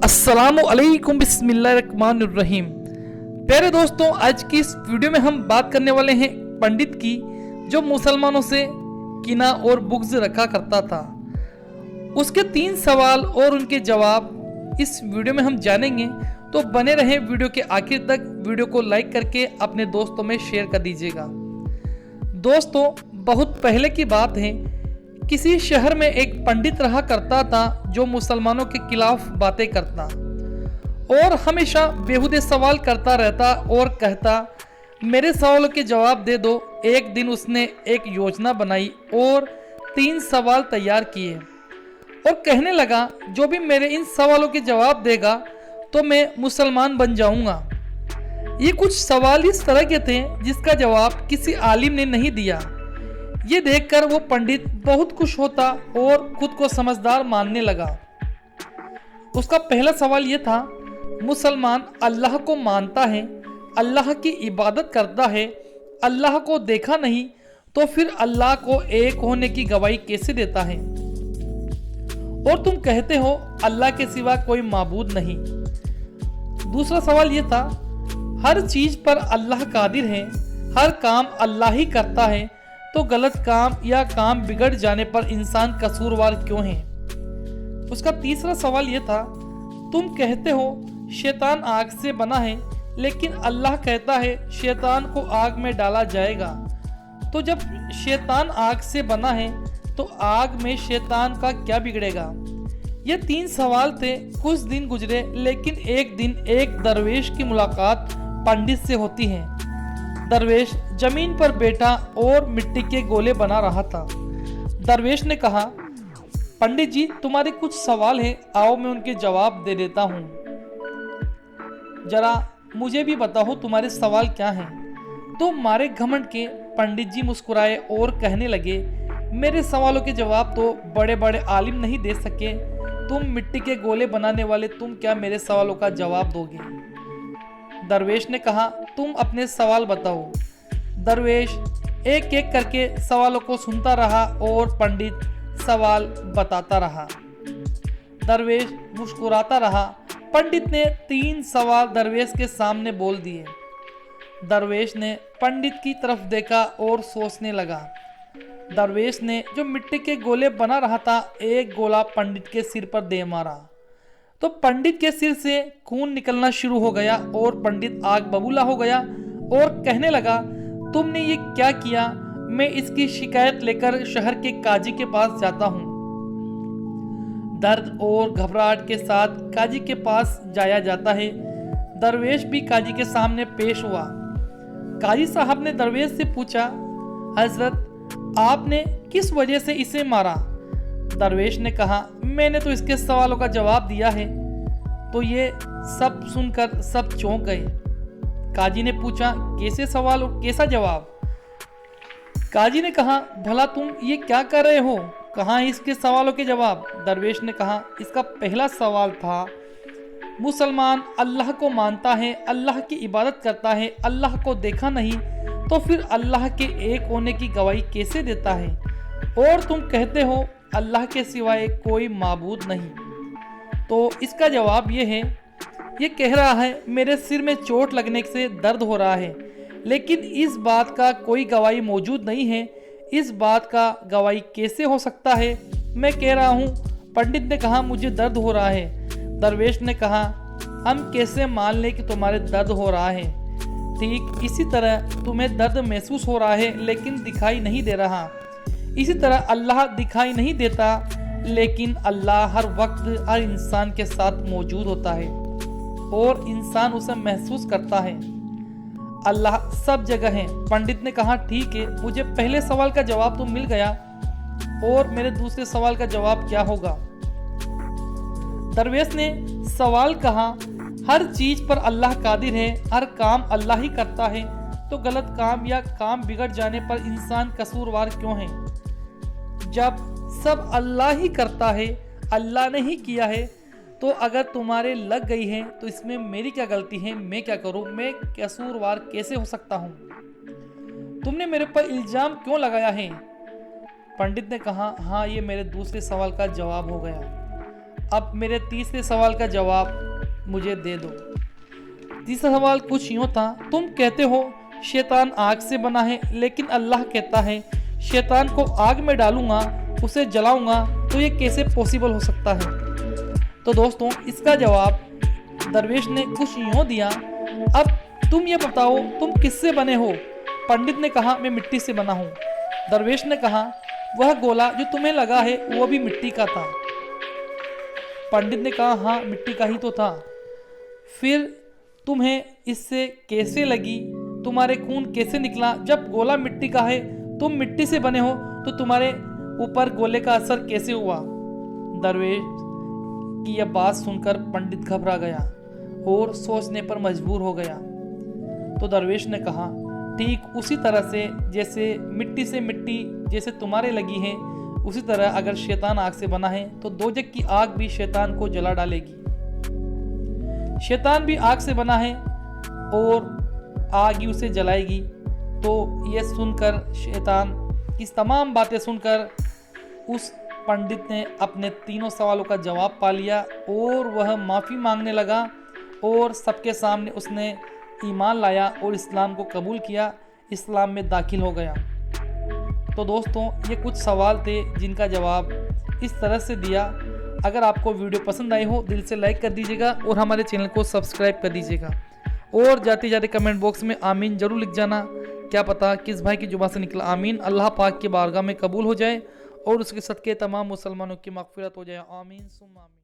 अस्सलामुअलैकुम बिस्मिल्लाहिर्रहमानिर्रहीम। प्यारे दोस्तों, आज की इस वीडियो में हम बात करने वाले हैं पंडित की, जो मुसलमानों से किना और बुग़्ज़ रखा करता था। उसके 3 सवाल और उनके जवाब इस वीडियो में हम जानेंगे, तो बने रहें वीडियो के आखिर तक। वीडियो को लाइक करके अपने दोस्तों में शेयर कर दीजिएगा। दोस्तों, बहुत पहले की बात है, किसी शहर में एक पंडित रहा करता था जो मुसलमानों के खिलाफ बातें करता और हमेशा बेहुदे सवाल करता रहता और कहता, मेरे सवालों के जवाब दे दो। एक दिन उसने एक योजना बनाई और 3 सवाल तैयार किए और कहने लगा, जो भी मेरे इन सवालों के जवाब देगा तो मैं मुसलमान बन जाऊंगा। ये कुछ सवाल इस तरह के थे जिसका जवाब किसी आलिम ने नहीं दिया। ये देखकर वो पंडित बहुत खुश होता और खुद को समझदार मानने लगा। उसका पहला सवाल ये था, मुसलमान अल्लाह को मानता है, अल्लाह की इबादत करता है, अल्लाह को देखा नहीं, तो फिर अल्लाह को एक होने की गवाही कैसे देता है? और तुम कहते हो अल्लाह के सिवा कोई माबूद नहीं। दूसरा सवाल ये था, हर चीज पर अल्लाह कादिर है, हर काम अल्लाह ही करता है, तो गलत काम या काम बिगड़ जाने पर इंसान कसूरवार क्यों है? उसका तीसरा सवाल यह था, तुम कहते हो शैतान आग से बना है, लेकिन अल्लाह कहता है शैतान को आग में डाला जाएगा। तो जब शैतान आग से बना है तो आग में शैतान का क्या बिगड़ेगा? ये 3 सवाल थे। कुछ दिन गुजरे, लेकिन एक दिन एक दरवेश की मुलाकात पंडित से होती है। दरवेश जमीन पर बैठा और मिट्टी के गोले बना रहा था। दरवेश ने कहा, पंडित जी, तुम्हारे कुछ सवाल हैं, आओ मैं उनके जवाब दे देता हूँ। जरा मुझे भी बताओ तुम्हारे सवाल क्या हैं? तो मारे घमंड के पंडित जी मुस्कुराए और कहने लगे, मेरे सवालों के जवाब तो बड़े बड़े आलिम नहीं दे सके, तुम मिट्टी के गोले बनाने वाले, तुम क्या मेरे सवालों का जवाब दोगे? दरवेश ने कहा, तुम अपने सवाल बताओ। दरवेश एक एक करके सवालों को सुनता रहा और पंडित सवाल बताता रहा। दरवेश मुस्कुराता रहा। पंडित ने 3 सवाल दरवेश के सामने बोल दिए। दरवेश ने पंडित की तरफ देखा और सोचने लगा। दरवेश ने जो मिट्टी के गोले बना रहा था, एक गोला पंडित के सिर पर दे मारा तो पंडित के सिर से खून निकलना शुरू हो गया और पंडित आग बबूला हो गया और कहने लगा, तुमने ये क्या किया? मैं इसकी शिकायत लेकर शहर के काजी के पास जाता हूँ। दर्द और घबराहट के साथ काजी के पास जाया जाता है। दरवेश भी काजी के सामने पेश हुआ। काजी साहब ने दरवेश से पूछा, हजरत, आपने किस वजह से इसे मारा? दरवेश ने कहा, मैंने तो इसके सवालों का जवाब दिया है। तो ये सब सुनकर सब चौंक गए। काजी ने पूछा, कैसे सवाल और कैसा जवाब? काजी ने कहा, भला तुम ये क्या कर रहे हो? कहाँ इसके सवालों के जवाब? दरवेश ने कहा, इसका पहला सवाल था, मुसलमान अल्लाह को मानता है, अल्लाह की इबादत करता है, अल्लाह को देखा नहीं, तो फिर अल्लाह के एक होने की गवाही कैसे देता है? और तुम कहते हो अल्लाह के सिवाय कोई माबूद नहीं। तो इसका जवाब ये है, ये कह रहा है, मेरे सिर में चोट लगने से दर्द हो रहा है, लेकिन इस बात का कोई गवाही मौजूद नहीं है। इस बात का गवाही कैसे हो सकता है? मैं कह रहा हूँ। पंडित ने कहा, मुझे दर्द हो रहा है। दरवेश ने कहा, हम कैसे मान लें कि तुम्हारे दर्द हो रहा है? ठीक इसी तरह तुम्हें दर्द महसूस हो रहा है, लेकिन दिखाई नहीं दे रहा। इसी तरह अल्लाह दिखाई नहीं देता, लेकिन अल्लाह हर वक्त हर इंसान के साथ मौजूद होता है और इंसान उसे महसूस करता है। अल्लाह सब जगह है। पंडित ने कहा, ठीक है, मुझे पहले सवाल का जवाब तो मिल गया, और मेरे दूसरे सवाल का जवाब क्या होगा? दरवेश ने सवाल कहा, हर चीज पर अल्लाह कादिर है, हर काम अल्लाह ही करता है, तो गलत काम या काम बिगड़ जाने पर इंसान कसूरवार क्यों है? जब सब अल्लाह ही करता है, अल्लाह ने ही किया है, तो अगर तुम्हारे लग गई है तो इसमें मेरी क्या गलती है? मैं क्या करूं? मैं कसूरवार कैसे हो सकता हूं? तुमने मेरे पर इल्जाम क्यों लगाया है? पंडित ने कहा, हाँ, ये मेरे दूसरे सवाल का जवाब हो गया। अब मेरे तीसरे सवाल का जवाब मुझे दे दो। तीसरा सवाल कुछ यूँ था, तुम कहते हो शैतान आग से बना है, लेकिन अल्लाह कहता है शैतान को आग में डालूंगा, उसे जलाऊंगा, तो ये कैसे पॉसिबल हो सकता है? तो दोस्तों इसका जवाब दरवेश ने कुछ यूँ दिया, अब तुम ये बताओ तुम किससे बने हो? पंडित ने कहा मैं मिट्टी से बना हूँ। दरवेश ने कहा वह गोला जो तुम्हें लगा है वो भी मिट्टी का था। पंडित ने कहा हाँ मिट्टी का ही तो था। फिर तुम्हें इससे कैसे लगी, तुम्हारे खून कैसे निकला? जब गोला मिट्टी का है, तुम मिट्टी से बने हो, तो तुम्हारे ऊपर गोले का असर कैसे हुआ? दरवेश की यह बात सुनकर पंडित घबरा गया और सोचने पर मजबूर हो गया। तो दरवेश ने कहा ठीक उसी तरह से जैसे मिट्टी से मिट्टी जैसे तुम्हारे लगी है, उसी तरह अगर शैतान आग से बना है तो दोजख की आग भी शैतान को जला डालेगी। शैतान भी आग से बना है और आग ही उसे जलाएगी। तो ये सुनकर शैतान की तमाम बातें सुनकर उस पंडित ने अपने तीनों सवालों का जवाब पा लिया और वह माफ़ी मांगने लगा और सबके सामने उसने ईमान लाया और इस्लाम को कबूल किया, इस्लाम में दाखिल हो गया। तो दोस्तों ये कुछ सवाल थे जिनका जवाब इस तरह से दिया। अगर आपको वीडियो पसंद आई हो दिल से लाइक कर दीजिएगा और हमारे चैनल को सब्सक्राइब कर दीजिएगा और जाते जाते कमेंट बॉक्स में आमीन जरूर लिख जाना। क्या पता किस भाई की जुबान से निकला आमीन अल्लाह पाक की बारगाह में कबूल हो जाए और उसके सदके तमाम मुसलमानों की मग़फ़िरत हो जाए। आमीन सुम्मा आमीन।